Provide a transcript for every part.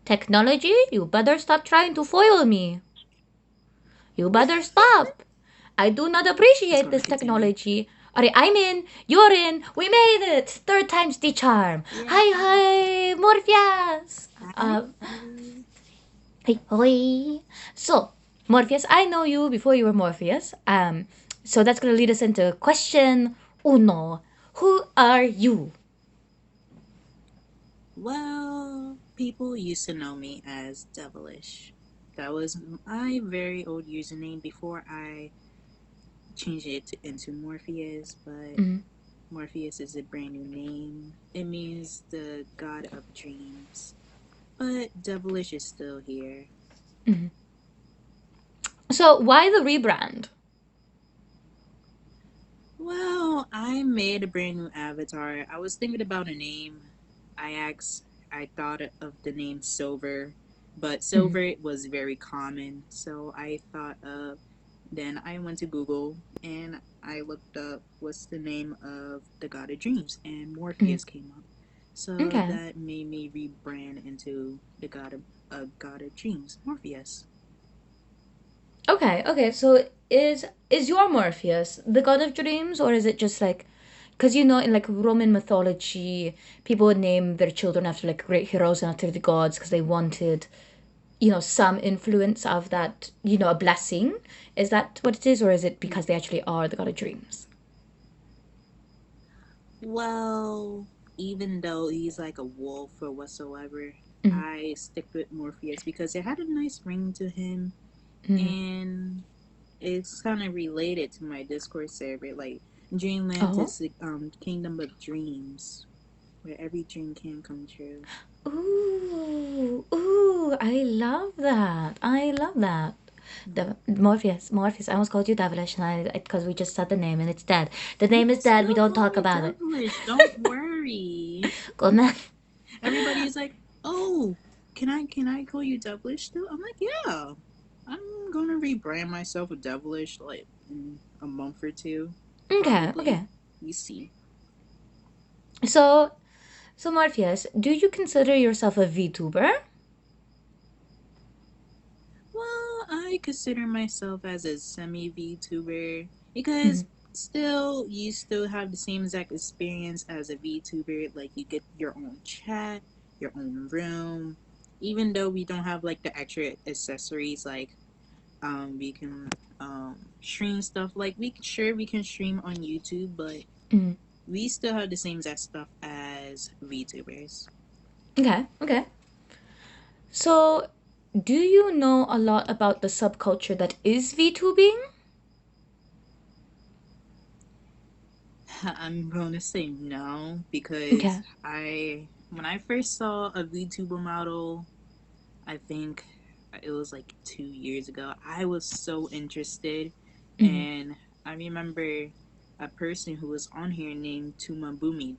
Technology, you better stop trying to foil me. You better stop. I do not Just appreciate gonna this continue. technology. Alright, I'm in, you're in, we made it! Third time's the charm. Yeah. Hi, hi, Morpheus! Hi. Uh, hey, hoi. So, Morpheus, I know you before you were Morpheus. So that's gonna lead us into question uno. Who are you? Well, people used to know me as Devilish. That was my very old username before I changed it into Morpheus, but Mm, Morpheus is a brand new name. It means the god of dreams. But Devilish is still here. mm. So, why the rebrand? Well, I made a brand new avatar. I was thinking about a name. I thought of the name Silver, but Mm, Silver was very common. So I thought of, then I went to Google and I looked up what's the name of the God of Dreams, and mm. Morpheus came up. So Okay. that made me rebrand into the God of Dreams, Morpheus. Okay, okay. So is your Morpheus the god of dreams, or is it just like, because you know in like Roman mythology, people would name their children after like great heroes and after the gods because they wanted, some influence of that, a blessing. Is that what it is, or is it because they actually are the god of dreams? Well, even though he's like a wolf or whatsoever, Mm, I stick with Morpheus because it had a nice ring to him, mm. and it's kind of related to my Discord server. Like, Dreamland Oh. is the kingdom of dreams, where every dream can come true. Ooh, ooh, I love that. I love that. Morpheus, Morpheus. I almost called you Devilish, and because we just said the name and it's dead. The You name is can dead. We still don't call talk me about it. Devilish. Don't worry. Good man. Everybody's like, "Oh, can I call you Devilish still?" I'm like, "Yeah." I'm gonna rebrand myself a Devilish like in a month or two, Okay, probably. okay. You see. So, so Morpheus, do you consider yourself a VTuber? Well, I consider myself as a semi VTuber because Mm, you still have the same exact experience as a VTuber. Like you get your own chat, your own room. Even though we don't have like the extra accessories like we can stream stuff like we can stream on YouTube, but mm. we still have the same exact stuff as VTubers. Okay, okay. So, do you know a lot about the subculture that is VTubing? I'm gonna say no because Okay. I when I first saw a VTuber model, I think it was like 2 years ago. I was so interested, Mm, and I remember a person who was on here named Tuma Boomy.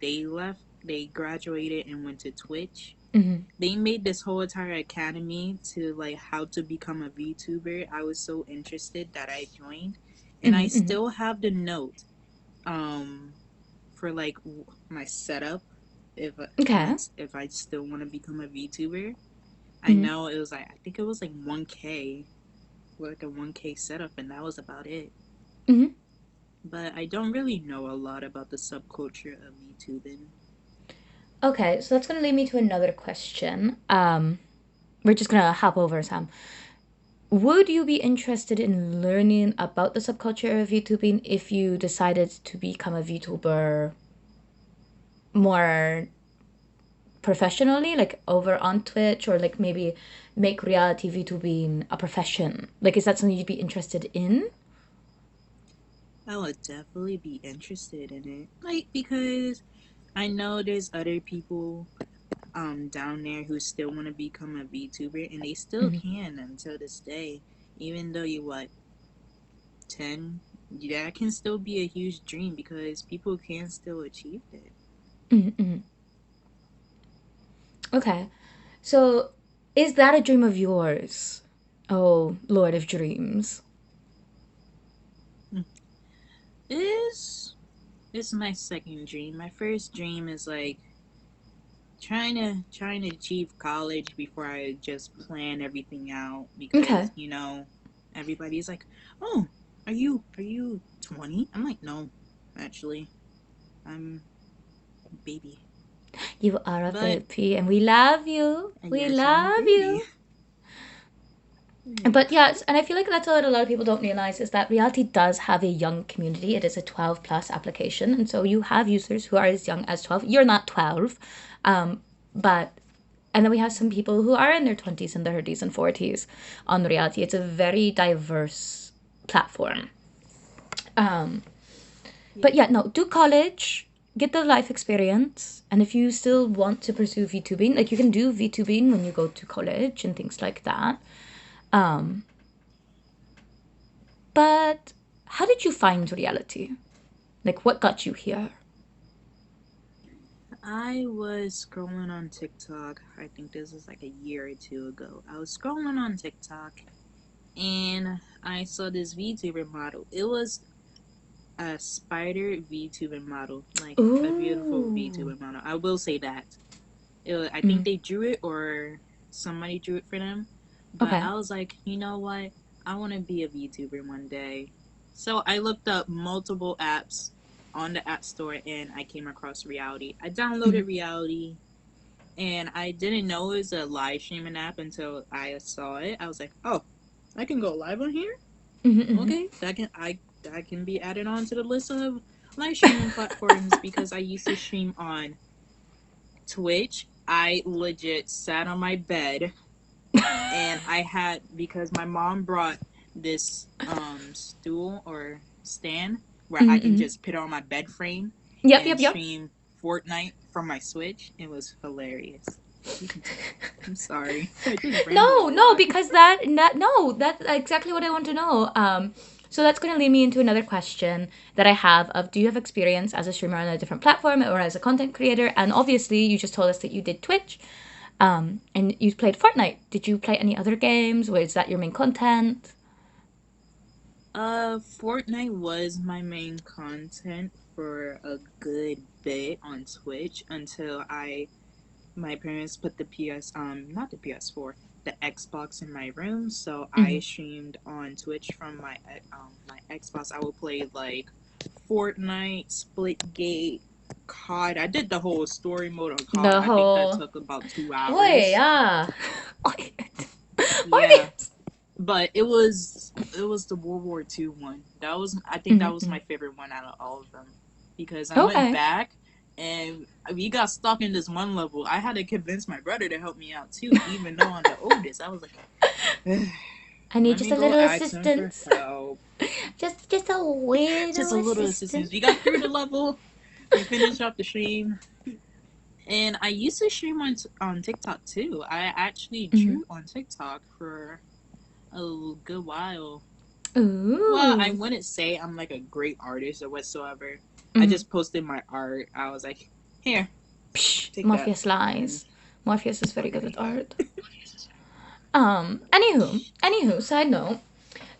They graduated and went to Twitch. mm, They made this whole entire academy to like how to become a VTuber. I was so interested that I joined, and I mm, mm. still have the note um for like my setup Okay. if I still want to become a VTuber. I Mm, know it was like I think it was like 1K, like a 1K setup, and that was about it. mm. But I don't really know a lot about the subculture of VTubing. Okay, so that's gonna lead me to another question. We're just gonna hop over some. Would you be interested in learning about the subculture of VTubing if you decided to become a VTuber more professionally, like over on Twitch, or like maybe make reality VTubing a profession? Like, is that something you'd be interested in? I would definitely be interested in it, like because I know there's other people down there who still want to become a VTuber, and they still Mm-hmm. can until this day. Even though you what 10, that can still be a huge dream because people can still achieve it. Mm-hmm. Okay, so is that a dream of yours? Oh, Lord of Dreams. It is. It's my second dream. My first dream is like trying to achieve college before I just plan everything out Okay. because everybody's like, "Oh, are you 20?" I'm like, "No, actually, I'm a baby." You are a But baby, and we love you. We yes, I'm a love baby. you. Yeah. But yes, and I feel like that's what a lot of people don't realize is that reality does have a young community. It is a 12 plus application. And so you have users who are as young as 12. You're not 12. But, and then we have some people who are in their 20s and 30s and 40s on reality. It's a very diverse platform. Um, but Yeah. yeah, no, do college, get the life experience. And if you still want to pursue VTubing, like you can do VTubing when you go to college and things like that. Um, But how did you find reality? Like, what got you here? I was scrolling on TikTok. I think this was like a year or two ago. I was scrolling on TikTok and I saw this VTuber model. It was a spider VTuber model, like a beautiful Ooh. VTuber model. I will say that. I think Mm. they drew it or somebody drew it for them. But Okay. I was like, you know what? I want to be a VTuber one day. So I looked up multiple apps on the App Store and I came across Reality. I Mm-hmm. downloaded Reality and I didn't know it was a live streaming app until I saw it. I was like, oh, I can go live on here? Mm-hmm, Okay, that can be added on to the list of live streaming platforms because I used to stream on Twitch. I legit sat on my bed and I had because my mom brought this stool or stand where I can mm-hmm. just put it on my bed frame Yep, and yep, yep. stream Fortnite from my Switch. It was hilarious. You continue. I'm sorry. I just rambled a No, no, lot. because that no, that's exactly what I want to know. So that's going to lead me into another question that I have of do you have experience as a streamer on a different platform or as a content creator? And obviously, you just told us that you did Twitch, and you played Fortnite. Did you play any other games? Was that your main content? Fortnite was my main content for a good bit on Twitch until I my parents put the PS not the PS4 the Xbox in my room, so Mm-hmm. I streamed on Twitch from my Xbox. I would play like Fortnite, Splitgate, COD. I did the whole story mode on COD. The I think that whole took about two Oi, hours. yeah. Oi. Yeah, Oi. but it was the World War II one. That was I think that was Mm-mm. my favorite one out of all of them because I went Okay. back and we got stuck in this one level. I had to convince my brother to help me out too, even though I'm the oldest. I was like, I need let just me a go little ask him for assistance. help. Just a Just little a little assistance. assistance. We got through the level. We finished up the stream. And I used to stream on TikTok too. I actually Mm-hmm. drew on TikTok for a good while. Well, I Ooh. wouldn't say I'm like a great artist or whatsoever. I Mm-hmm. just posted my art. I was like, here, Psh, take that. Morpheus And lies. Morpheus is very good okay. at art. Anywho, side note.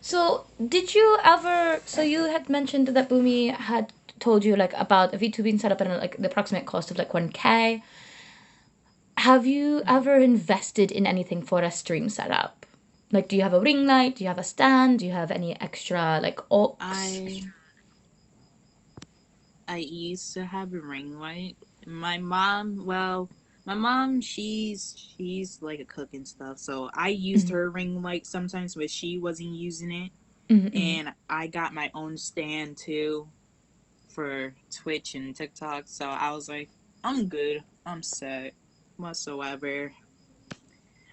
So, did you ever? So you had mentioned that Boomy had told you like about a V2 being set up at like the approximate cost of like 1K. Have you ever invested in anything for a stream setup? Like, do you have a ring light? Do you have a stand? Do you have any extra like aux? I I used to have a ring light. My mom, well, my mom, she's like a cook and stuff. So I used Mm-hmm. her ring light sometimes when she wasn't using it, Mm-hmm. and I got my own stand too for Twitch and TikTok. So I was like, I'm good. I'm set whatsoever.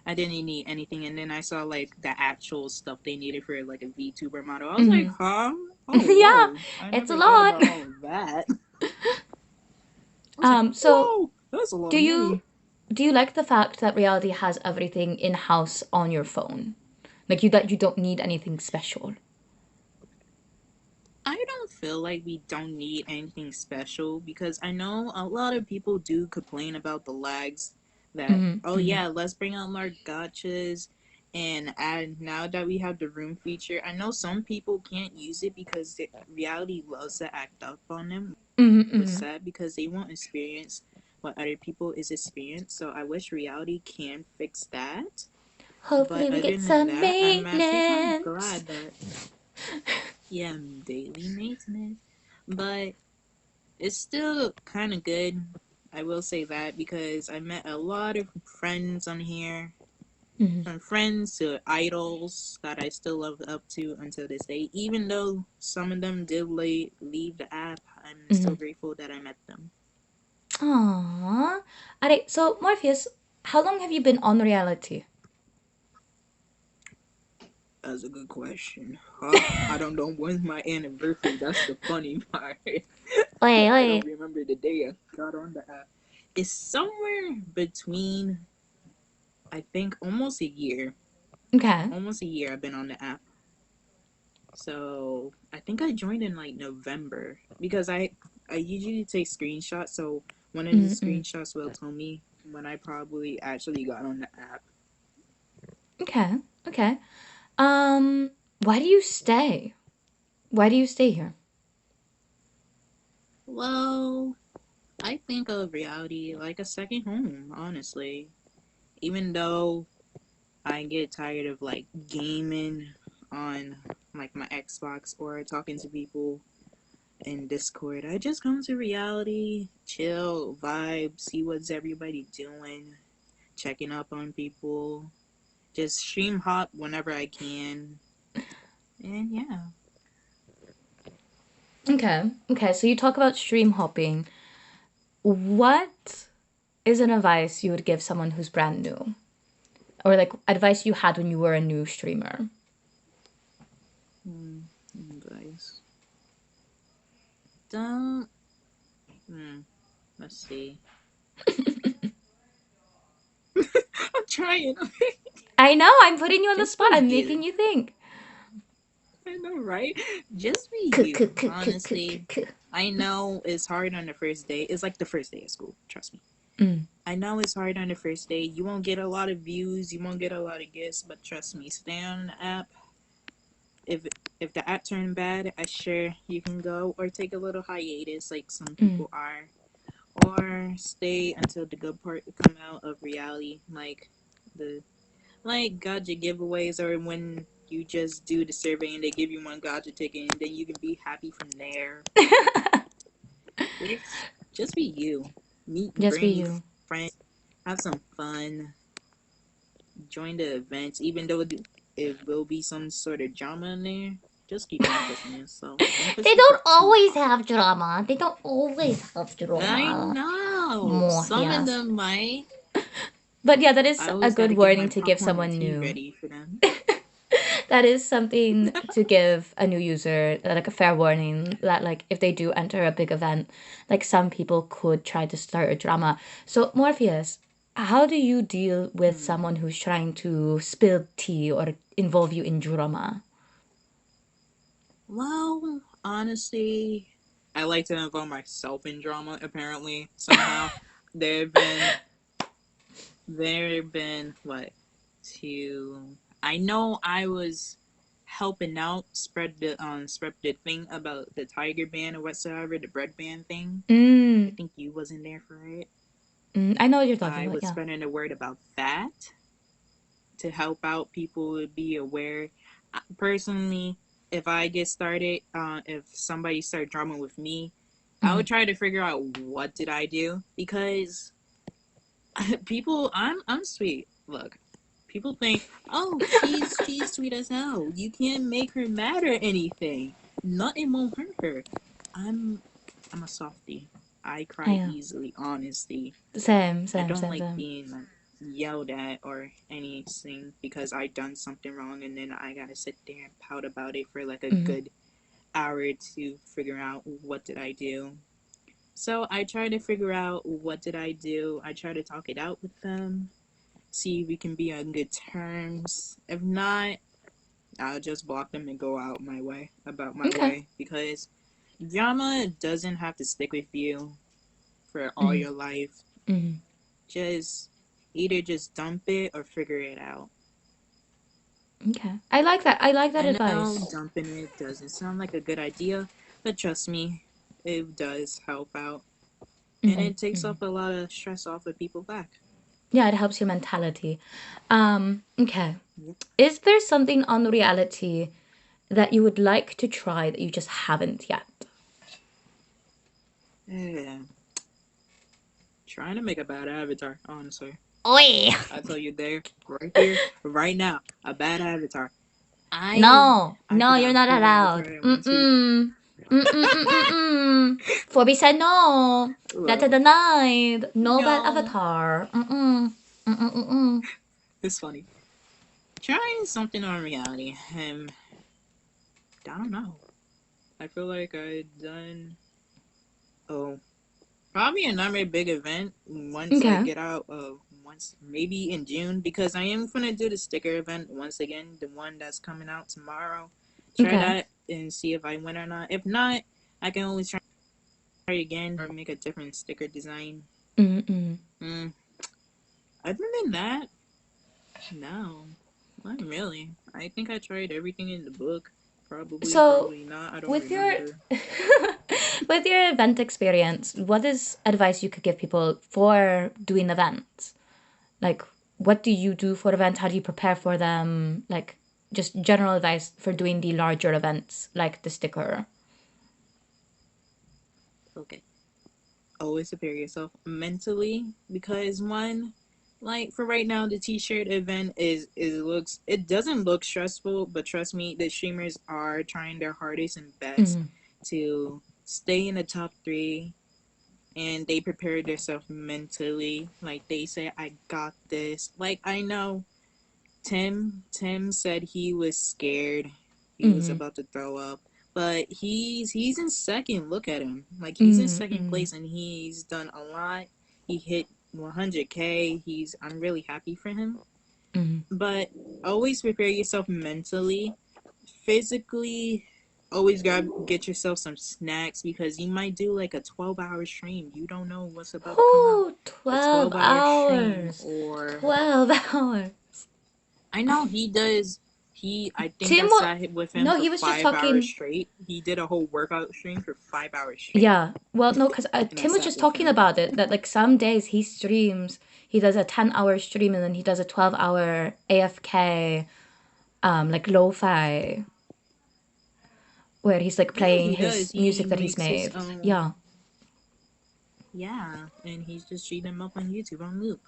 I didn't need anything, and then I saw like the actual stuff they needed for like a VTuber model. I was like, Mm-hmm. huh? Oh, Yeah, whoa! I it's a never thought lot. about all of that. I was like, So whoa, that's a lot do of you money. do you like the fact that reality has everything in house on your phone? Like you that you don't need anything special. I don't feel like we don't need anything special because I know a lot of people do complain about the lags. That oh Mm-hmm. yeah, let's bring out more gotchas and add now that we have the room feature. I know some people can't use it because reality loves to act up on them, Mm-hmm. was Mm-hmm. sad because they won't experience what other people is experiencing. So I wish reality can fix that. Hopefully But we other get than some that, I'm actually kind of maintenance. glad that, yeah, daily maintenance. But it's still kind of good. I will say that because I met a lot of friends on here, Mm-hmm. from friends to idols that I still love up to until this day. Even though some of them did leave the app, I'm Mm-hmm. still grateful that I met them. Aww. Alright, so Morpheus, how long have you been on reality? That's a good question. Huh? I don't know when's my anniversary. That's the funny part. Wait, I don't wait. remember the day I got on the app. It's somewhere between, I think, almost a year. Okay. Almost a year I've been on the app. So I think I joined in like November because I usually take screenshots. So one of the Mm-mm. screenshots will tell me when I probably actually got on the app. Okay. Okay. Why do you stay? Why do you stay here? Well, I think of reality like a second home, honestly. Even though I get tired of like gaming on like my Xbox or talking to people in Discord, I just come to reality, chill, vibe, see what's everybody doing, checking up on people, just stream hop whenever I can, and yeah. Okay. Okay. So you talk about stream hopping. What is an advice you would give someone who's brand new? Or like advice you had when you were a new streamer? Hmm, guys, don't. Hmm, let's see. I'm trying. I know, I'm putting you on the Just spot. be I'm making you. you think. I know, right? Just be K- k- you. k- k- k- k- Honestly, k. I know it's hard on the first day. It's like the first day of school. Trust me. Mm. I know it's hard on the first day. You won't get a lot of views. You won't get a lot of gifts. But trust me, stay on the app. If if the app turned bad, I sure you can go or take a little hiatus, like some Mm. people are, or stay until the good part come out of reality, the like gotcha giveaways, or when you just do the survey and they give you one gotcha ticket, and then you can be happy from there. Just be you. Meet Just be brand new you. friends. Have some fun. Join the events, even though it will be some sort of drama in there. Just keep on pushing yourself. Don't push They don't yourself too always hard. have drama. They don't always have I drama. know some of Morpheus. them might. But yeah, that I is a always got good to get warning my to give popcorn and someone tea new. ready for them. That is something to give a new user, like a fair warning that, like, if they do enter a big event, like, some people could try to start a drama. So, Morpheus, how do you deal with Hmm. someone who's trying to spill tea or involve you in drama? Well, honestly, I like to involve myself in drama. Apparently, somehow there've been there've been what to. I know I was helping out spread the thing about the tiger ban or whatsoever, the bread ban thing. I Mm, think you wasn't there for it. I know what you're talking I about, was yeah. spreading the word about that to help out people be aware. Personally, if I get started, if somebody start drama with me, I Mm. would try to figure out what did I do, because people, I'm sweet. Look, people think, oh, she's sweet as hell. You can't make her mad or anything. Nothing won't hurt her. I'm I'm a softie. I I cry know. easily, honestly. Same, I same, don't same, like same. being like yelled at or anything because I done something wrong, and then I gotta sit there and pout about it for like a Mm. good hour to figure out what did I do. So I try to figure out what did I do. I try to talk it out with them, see if we can be on good terms. If not, I'll just block them and go out my way about my Okay. way, because drama doesn't have to stick with you for all Mm. your life. Mm. Just either just dump it or figure it out. Okay. I like that. I like that I know advice. dumping it doesn't sound like a good idea, but trust me, it does help out. and it takes off a lot of stress off of people back. Yeah, it helps your mentality. Okay. Yep. Is there something on reality that you would like to try that you just haven't yet? Yeah. Trying to make a bad avatar, honestly. Oi! I tell you there, right here, right now, a bad avatar. I No, I no, you're forgot not who avatar allowed. I went to. Mm-mm. Mm-mm-mm-mm-mm. Phoebe said no. That's a Well, denied. No bad no, avatar. Mm-mm. Mm-mm-mm-mm. it's funny. Trying something on reality. I don't know. I feel like I done. Oh, probably another big event once I Okay. get out of once maybe in June because I am gonna do the sticker event once again, the one that's coming out tomorrow. Try Okay. that and see if I win or not. If not, I can always try again or make a different sticker design. Mm-mm. Mm. Other than that, no, not really. I think I tried everything in the book. Probably, So, probably not. I don't with your remember. with your event experience, what is advice you could give people for doing events? Like, what do you do for events? How do you prepare for them? Like, just general advice for doing the larger events, like the sticker. Okay. Always prepare yourself mentally because one, like for right now, the t-shirt event it doesn't look stressful, but trust me, the streamers are trying their hardest and best Mm-hmm. to stay in the top three, and they prepare themselves mentally. Like they say, I got this. Like I know Tim said he was scared. He was Mm-hmm. about to throw up. But he's in second. Look at him. Like he's in second Mm-hmm. place and he's done a lot. He hit 100K. He's I'm really happy for him. Mm-hmm. But always prepare yourself mentally, physically. Always grab get yourself some snacks because you might do like a 12-hour stream. You don't know what's about to come out. Oh, A 12 12-hour stream hours. or 12 hours. I know he does. I think I Timo, sat with him no, for he was just 5 hours talking. straight. He did a whole workout stream for 5 hours straight, Yeah, well, no, because and I Tim was sat just with talking him. about it that like some days he streams, he does a 10-hour stream and then he does a 12-hour AFK, like lo-fi, where he's like Yeah, playing he does. his He music that he's makes his made. own. Yeah. Yeah, and he's just cheating them up on YouTube on loop.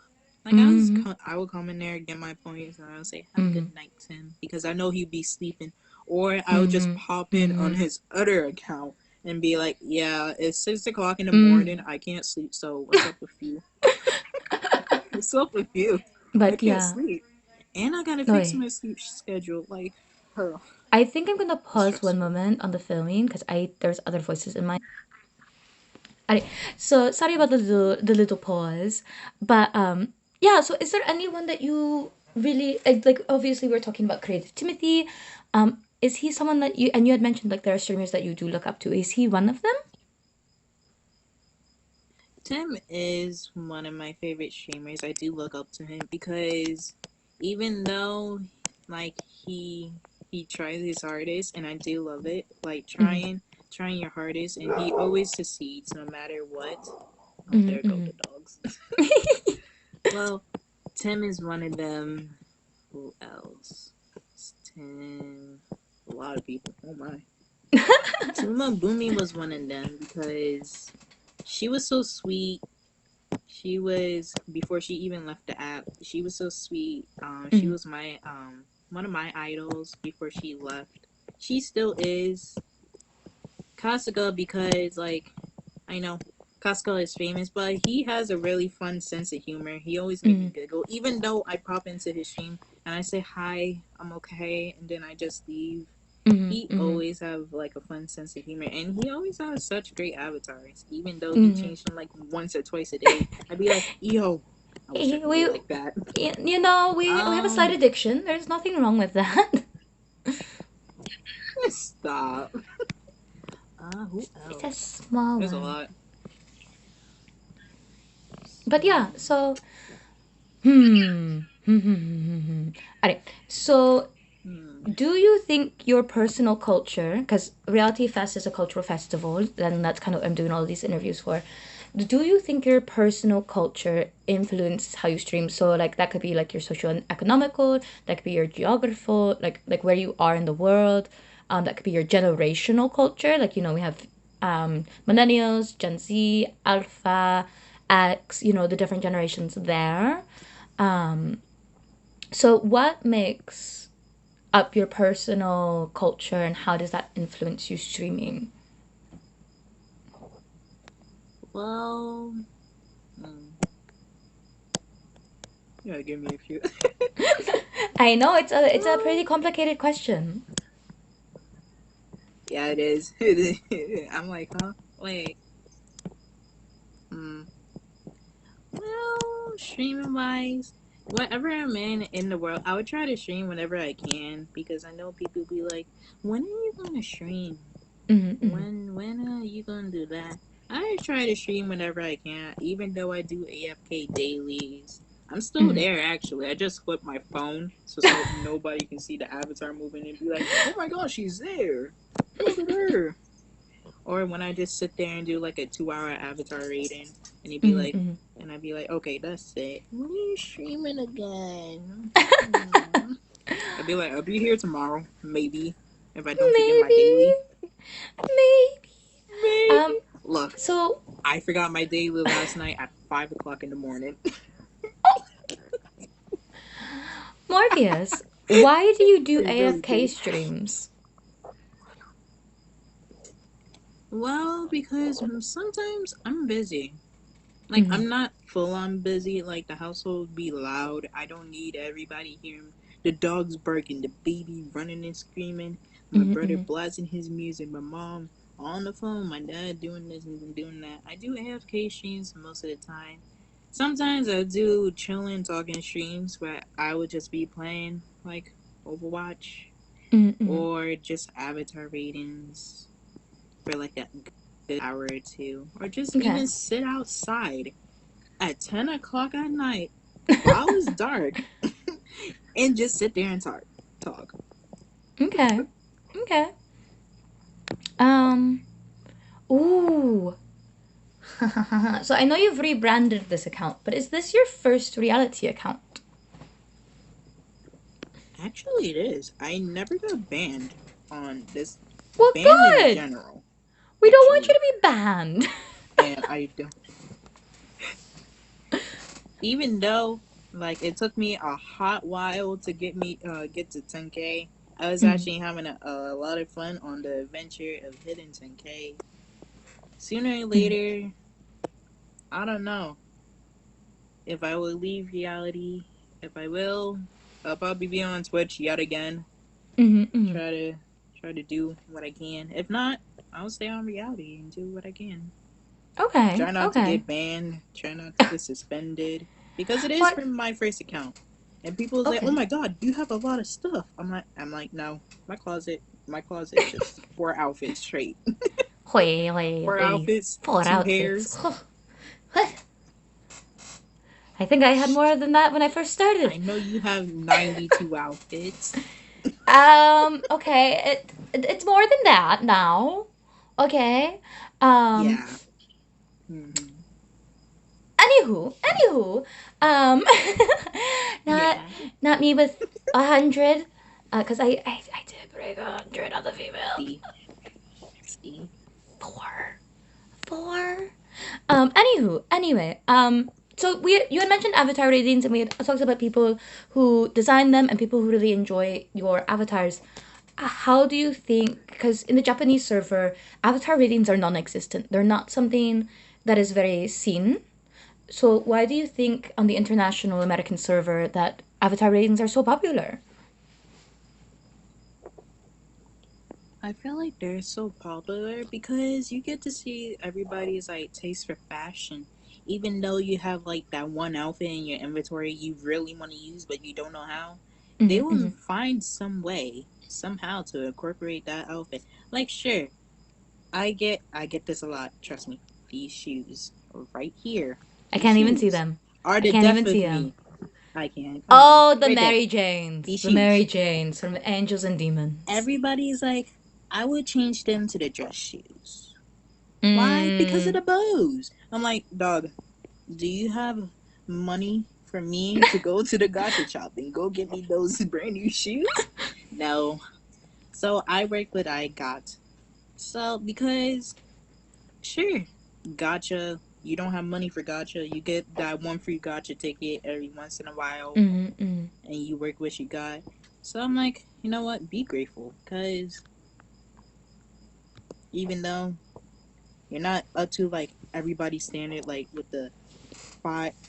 Like Mm-hmm. I would come in there get my points, and I would say, "Have a Mm-hmm. good night, Tim," because I know he'd be sleeping, or I would just Mm-hmm. pop in on Mm-hmm. his other account and be like, "Yeah, it's 6 o'clock in the Mm. morning. I can't sleep. So what's up with you? What's up with you? I But can't yeah. sleep." And I gotta No, fix my sleep schedule. Like, her, I think I'm gonna it's pause one stressful. moment on the filming because I there's other voices in my. Alright, so sorry about the little pause, but yeah. So is there anyone that you really like? Obviously, we're talking about Creative Timothy. Is he someone that you had mentioned like there are streamers that you do look up to? Is he one of them? Tim is one of my favorite streamers. I do look up to him because even though like he tries his hardest and I do love it, like Mm-hmm. trying your hardest and he always succeeds no matter what. Oh, there go Mm-hmm. the dogs. Well, Tim is one of them. Who else? It's Tim. A lot of people. Oh my. Tuma Boomy was one of them because she was so sweet. She was before she even left the app. She was so sweet. She Mm-hmm. was my one of my idols before she left. She still is Kasuga because like I know Kasuga is famous, but he has a really fun sense of humor. He always make me Mm-hmm. giggle, even though I pop into his stream and I say hi, I'm okay, and then I just leave. He Mm-hmm. always have like a fun sense of humor, and he always has such great avatars. Even though he Mm-hmm. changed them like once or twice a day, I'd be like, "Yo, I wish I could be We like that." we have a slight Um, addiction. There's nothing wrong with that. stop. Who It's a else? small There's a one. lot. But yeah, Small. so hmm. Alright. So Hmm. do you think your personal culture, because Reality Fest is a cultural festival, and that's kind of what I'm doing all these interviews for. do you think your personal culture influences how you stream? So like that could be like your social and economical, that could be your geographical, like where you are in the world. That could be your generational culture. Like we have millennials, Gen Z, Alpha, X. The different generations there. So what makes up your personal culture, and how does that influence you streaming? Well, mm, yeah, give me a few. I know it's a Well, pretty complicated question. yeah, it is. I'm like, huh? Wait. Hmm. Well, streaming wise, wherever I'm in the world, I would try to stream whenever I can because I know people be like, "When are you gonna stream? Mm-hmm, When are you gonna do that?" I try to stream whenever I can, even though I do AFK dailies. I'm still mm-hmm. there actually. I just flip my phone so nobody can see the avatar moving and be like, "Oh my gosh, she's there! Look at her!" Or when I just sit there and do like a 2 hour avatar rating, and he'd be Mm-hmm, like, mm-hmm. and I'd be like, okay, that's it. When are you streaming again? Hmm. I'd be like, I'll be here tomorrow, maybe, if I don't forget my daily. Maybe, maybe. Maybe. Um, Look, so I forgot my daily last night at 5 o'clock in the morning. Morpheus, why do you do I really AFK did. streams? Well, because sometimes I'm busy. Like Mm-hmm, I'm not full on busy. Like the household be loud. I don't need everybody hearing the dogs barking, the baby running and screaming, my mm-hmm, brother mm-hmm. blasting his music, my mom on the phone, my dad doing this and doing that. I do AFK streams most of the time. Sometimes I do chilling talking streams where I would just be playing like Overwatch Mm-hmm. or just avatar ratings for like a good hour or two, or just Okay, even sit outside at 10 o'clock at night while it's dark and just sit there and talk. okay, okay. Um, ooh. So I know you've rebranded this account, but is this your first reality account? Actually, it is. I never got banned on this, Well, banned in good. general, We don't want you actually. to be banned. And I don't, even though like it took me a hot while to get to 10K. I was Mm, actually having a lot of fun on the adventure of hitting 10K. Sooner or mm, later, I don't know if I will leave reality. If I will, I'll probably be on Twitch yet again. mm, mm. Try to try to do what I can. If not, I'll stay on reality and do what I can. Okay, Try not to okay. get banned. Try not to get suspended because it is What? from my first account. And people say, "Oh Okay. my God, you have a lot of stuff." I'm like, no, my closet is just 4 outfits straight. Wait, wait, Four wait. outfits, Four two outfits. hairs. What? I think I had Shh. more than that when I first started. I know you have 92 outfits. Okay, it's more than that now. Okay. Um, Yeah. Hmm. anywho, um, not Yeah. not me with 100, cause I did break 100 on the female. See. See. Four, four. Anyway, so you had mentioned avatar ratings, and we had talked about people who design them and people who really enjoy your avatars. How do you think? Because in the Japanese server, avatar ratings are non-existent. They're not something that is very seen. So why do you think on the international American server that avatar ratings are so popular? I feel like they're so popular because you get to see everybody's like taste for fashion. Even though you have like that one outfit in your inventory you really want to use but you don't know how, they Mm-hmm, will mm-hmm. find some way, somehow to incorporate that outfit. Like sure, I get this a lot, trust me. These shoes right here. I These can't even see shoes them. are I the can't death even of see them. me. I can. Come on. Oh, the Right there. Mary Janes. These The Mary shoes. Janes from Angels and Demons. Everybody's like, I would change them to the dress shoes. Why? Because of Mm. the bows. I'm like, dog, do you have money for me to go to the gacha shop and go get me those brand new shoes? No. So I work what I got. So because sure, gacha, you don't have money for gacha, you get that one free gacha ticket every once in a while, Mm. Mm. and you work what you got. So I'm like, you know what? Be grateful, cause even though you're not up to like everybody's standard, like with the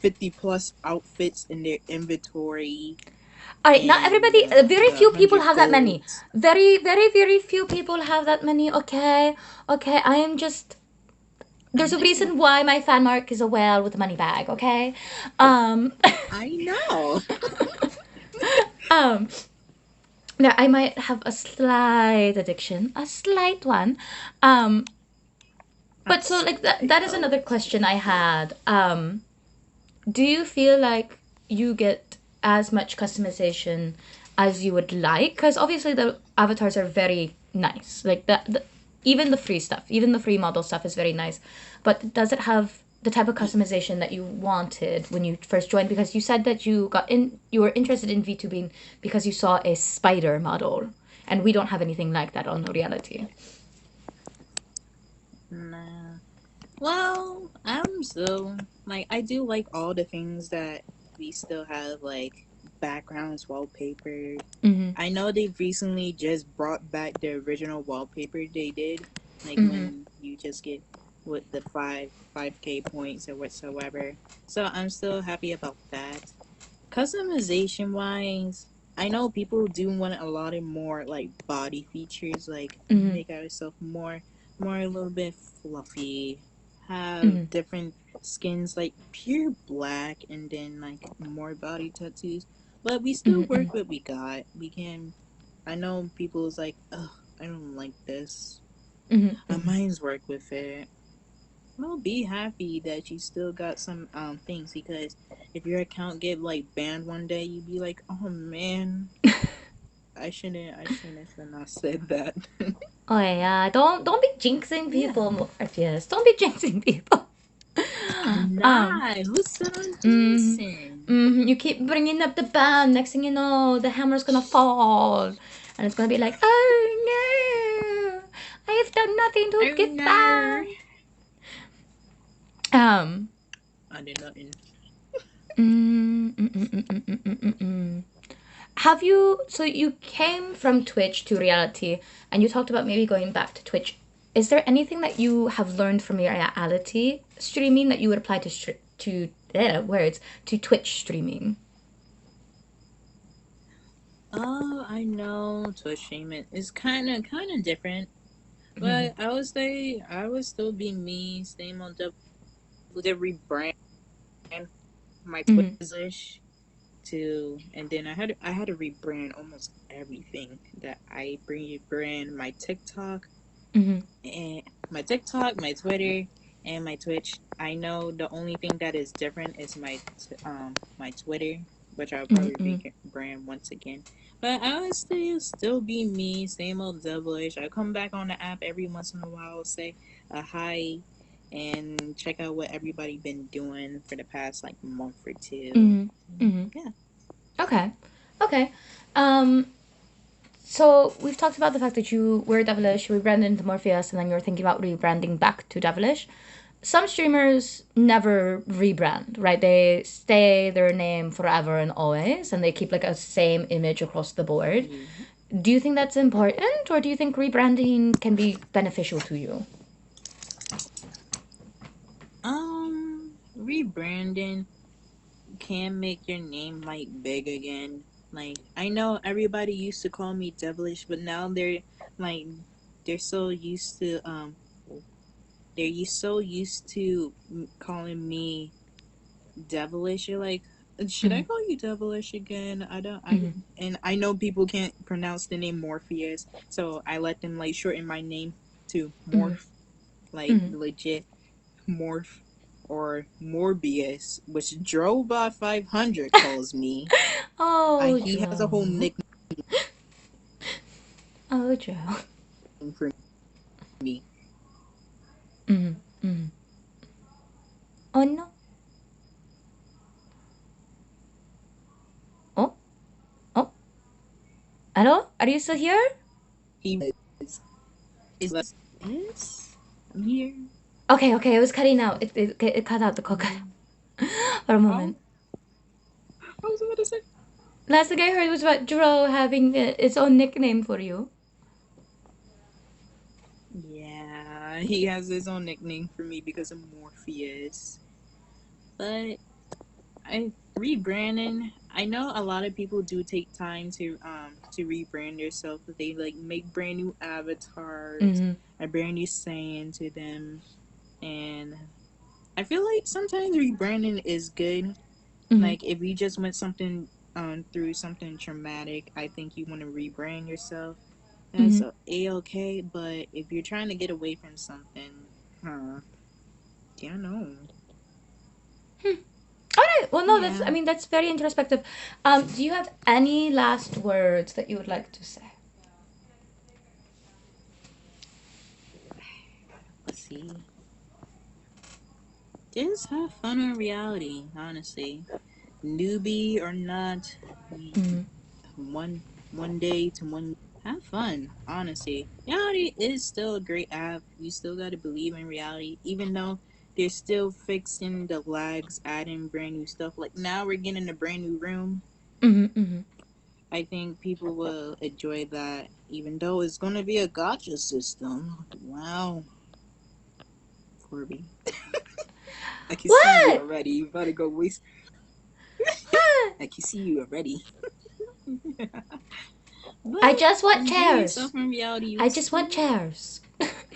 50 plus outfits in their inventory All right, not everybody. and Very the few people 100 have that many. golds. Very, very, very few people have that many. Okay, okay. I am just. I There's a know. reason why my fan mark is a whale with a money bag. Okay, um, I know. um. Now I might have a slight addiction, a slight one. Um, A but so like slight. that is another Okay. question I had. Do you feel like you get as much customization as you would like? Because obviously the avatars are very nice. Like even the free stuff, even the free model stuff is very nice. But does it have the type of customization that you wanted when you first joined? Because you said that you were interested in VTubing because you saw a spider model, and we don't have anything like that on reality. Nah. Well, I'm still like I do like all the things that we still have like backgrounds, wallpaper. Mm-hmm. I know they've recently just brought back the original wallpaper they did, like Mm-hmm. when you just get with the 5K points or whatsoever. So I'm still happy about that. Customization wise, I know people do want a lot of more like body features, like Mm-hmm. make ourselves more a little bit fluffy, Mm-hmm. have different skins like pure black, and then like more body tattoos. But we still Mm-hmm. work what we got. We can. I know people's like, ugh, I don't like this. Mm-hmm. I Mm-hmm. might work with it. Well, be happy that you still got some things because if your account get like banned one day, you'd be like, oh man, I should not said that. Oh yeah, don't be jinxing Yeah, people, Morpheus. Don't be jinxing people. I'm um, not. Who said I'm mm, jinxing? you keep bringing up the ban. Next thing you know, the hammer's gonna fall, and it's gonna be like, oh no, I have done nothing to Oh get no, banned. Um, I did nothing. mm, mm, mm, mm, mm, mm, mm, mm. Have you, so you came from Twitch to reality and you talked about maybe going back to Twitch. Is there anything that you have learned from your reality streaming that you would apply to words to Twitch streaming? Oh, I know Twitch streaming is kind of different, Mm-hmm. but I would say I would still be me, same on double. Did rebrand my Mm-hmm. Twitch to, and then I had to rebrand almost everything that I rebrand my TikTok Mm-hmm. and my TikTok, my Twitter, and my Twitch. I know the only thing that is different is my Twitter, which I'll probably Mm-hmm. rebrand once again. But I would still be me, same old devilish. I come back on the app every once in a while, say a hi, and check out what everybody been doing for the past like month or two. Mm-hmm. Mm-hmm. Yeah. Okay. Okay. Um, so we've talked about the fact that you were Devilish, you rebranded into Morpheus, and then you're thinking about rebranding back to Devilish. Some streamers never rebrand, right? They stay their name forever and always, and they keep like a same image across the board. Yeah. Do you think that's important, or do you think rebranding can be beneficial to you? Rebranding can make your name like big again. Like I know everybody used to call me devilish, but now like they're so used to so used to calling me devilish. You're like, should I Mm-hmm. call you devilish again? I don't. Mm-hmm. And I know people can't pronounce the name Morpheus, so I let them like shorten my name to Mm-hmm. Morph, like Mm-hmm. legit Morph or Morbius, which Drove by 500 calls me. Oh, He has a whole Joe. nickname Oh, Joe. for me. Mm-hmm. Mm-hmm. Oh no. Oh. Oh. Hello? Are you still here? He was. Is I'm here. Okay, okay, it was cutting out. It cut out the call cut Mm. for a Oh, moment. I was about to say. Last thing I heard was about Juro having its own nickname for you. Yeah, he has his own nickname for me because of Morpheus. But I rebranding. I know a lot of people do take time to rebrand themselves. They like make brand new avatars, Mm-hmm. a brand new saying to them, and I feel like sometimes rebranding is good. Mm-hmm. Like if you just went something through something traumatic, I think you want to rebrand yourself. That's Mm-hmm. a okay. But if you're trying to get away from something, huh? Yeah, no. All right. Well, no, that's. Yeah. I mean, that's very introspective. Do you have any last words that you would like to say? Let's see. Just have fun in reality, honestly. Newbie or not, Mm-hmm. one day to one. Have fun, honestly. Reality is still a great app. You still gotta believe in reality, even though they're still fixing the lags, adding brand new stuff. Like now we're getting a brand new room. Mm-hmm. Mm-hmm. I think people will enjoy that, even though it's gonna be a gotcha system. Wow, Corby. I can see you What? already. You better go waste. What? I can see you already. I But just want enjoy yourself chairs. in reality. You I just want still, chairs.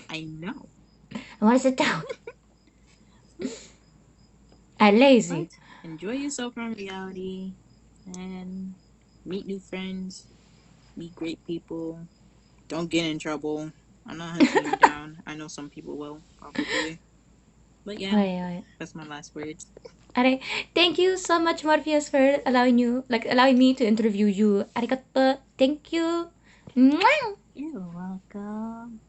I know, I want to sit down. I'm lazy. but enjoy yourself in reality and meet new friends, meet great people. Don't get in trouble. I'm not hunting you down. I know some people will, probably. But yeah, Alright, alright. that's my last words. Alright. Thank you so much, Morpheus, for allowing me to interview you. Arigato. Thank you. Mwah! You're welcome.